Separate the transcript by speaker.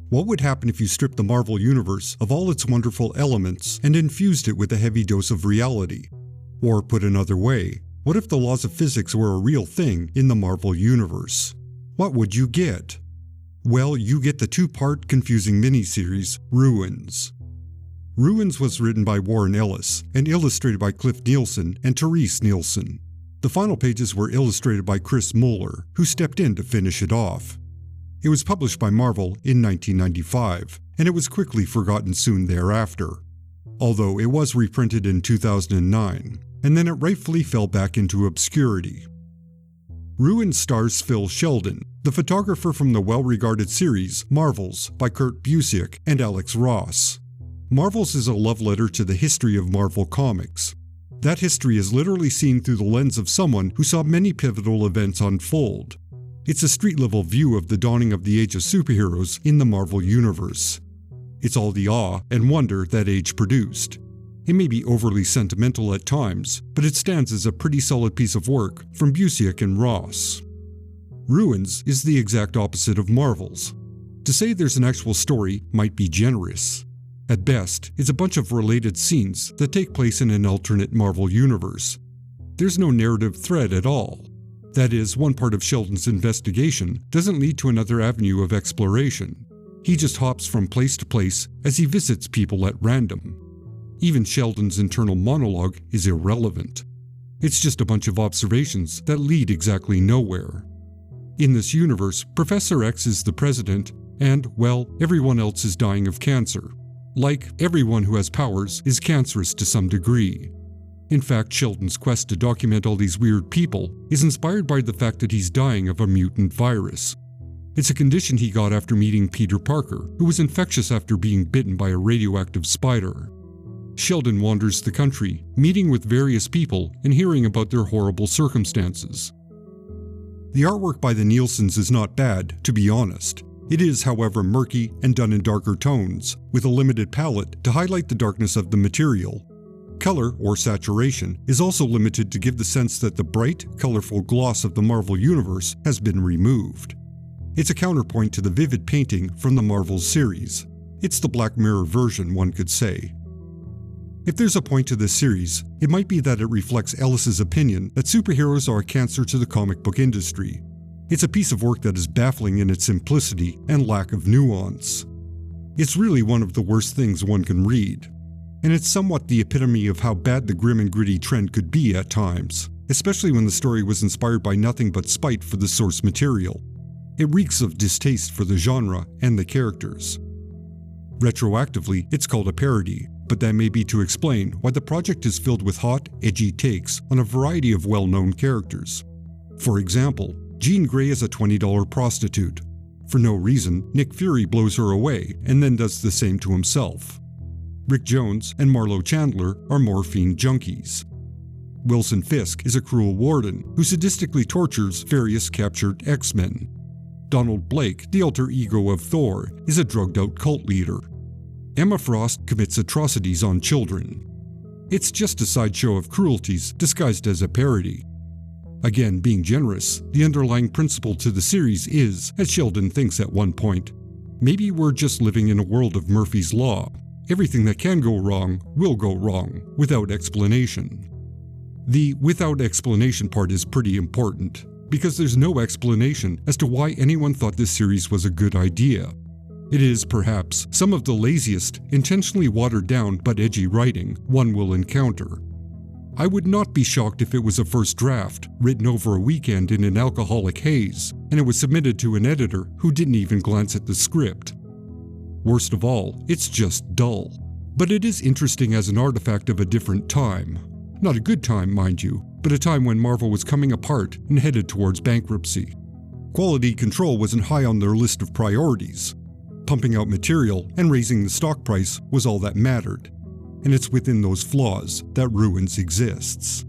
Speaker 1: What would happen if you stripped the Marvel Universe of all its wonderful elements and infused it with a heavy dose of reality? Or put another way, what if the laws of physics were a real thing in the Marvel Universe? What would you get? Well, you get the two-part confusing miniseries, Ruins. Ruins was written by Warren Ellis and illustrated by Cliff Nielsen and Therese Nielsen. The final pages were illustrated by Chris Muller, who stepped in to finish it off. It was published by Marvel in 1995, and it was quickly forgotten soon thereafter, although it was reprinted in 2009, and then it rightfully fell back into obscurity. Ruins stars Phil Sheldon, the photographer from the well-regarded series Marvels by Kurt Busiek and Alex Ross. Marvels is a love letter to the history of Marvel Comics. That history is literally seen through the lens of someone who saw many pivotal events unfold. It's a street-level view of the dawning of the age of superheroes in the Marvel Universe. It's all the awe and wonder that age produced. It may be overly sentimental at times, but it stands as a pretty solid piece of work from Busiek and Ross. Ruins is the exact opposite of Marvel's. To say there's an actual story might be generous. At best, it's a bunch of related scenes that take place in an alternate Marvel universe. There's no narrative thread at all. That is, one part of Sheldon's investigation doesn't lead to another avenue of exploration. He just hops from place to place as he visits people at random. Even Sheldon's internal monologue is irrelevant. It's just a bunch of observations that lead exactly nowhere. In this universe, Professor X is the president, and, well, everyone else is dying of cancer. Like, everyone who has powers is cancerous to some degree. In fact, Sheldon's quest to document all these weird people is inspired by the fact that he's dying of a mutant virus. It's a condition he got after meeting Peter Parker, who was infectious after being bitten by a radioactive spider. Sheldon wanders the country, meeting with various people and hearing about their horrible circumstances. The artwork by the Nielsens is not bad, to be honest. It is, however, murky and done in darker tones, with a limited palette to highlight the darkness of the material. Color, or saturation, is also limited to give the sense that the bright, colorful gloss of the Marvel Universe has been removed. It's a counterpoint to the vivid painting from the Marvel series. It's the Black Mirror version, one could say. If there's a point to this series, it might be that it reflects Ellis's opinion that superheroes are a cancer to the comic book industry. It's a piece of work that is baffling in its simplicity and lack of nuance. It's really one of the worst things one can read. And it's somewhat the epitome of how bad the grim and gritty trend could be at times, especially when the story was inspired by nothing but spite for the source material. It reeks of distaste for the genre and the characters. Retroactively, it's called a parody, but that may be to explain why the project is filled with hot, edgy takes on a variety of well-known characters. For example, Jean Grey is a $20 prostitute. For no reason, Nick Fury blows her away and then does the same to himself. Rick Jones and Marlo Chandler are morphine junkies. Wilson Fisk is a cruel warden who sadistically tortures various captured X-Men. Donald Blake, the alter ego of Thor, is a drugged-out cult leader. Emma Frost commits atrocities on children. It's just a sideshow of cruelties disguised as a parody. Again, being generous, the underlying principle to the series is, as Sheldon thinks at one point, maybe we're just living in a world of Murphy's Law. Everything that can go wrong will go wrong, without explanation. The without explanation part is pretty important, because there's no explanation as to why anyone thought this series was a good idea. It is, perhaps, some of the laziest, intentionally watered down but edgy writing one will encounter. I would not be shocked if it was a first draft, written over a weekend in an alcoholic haze, and it was submitted to an editor who didn't even glance at the script. Worst of all, it's just dull. But it is interesting as an artifact of a different time. Not a good time, mind you, but a time when Marvel was coming apart and headed towards bankruptcy. Quality control wasn't high on their list of priorities. Pumping out material and raising the stock price was all that mattered. And it's within those flaws that Ruins exists.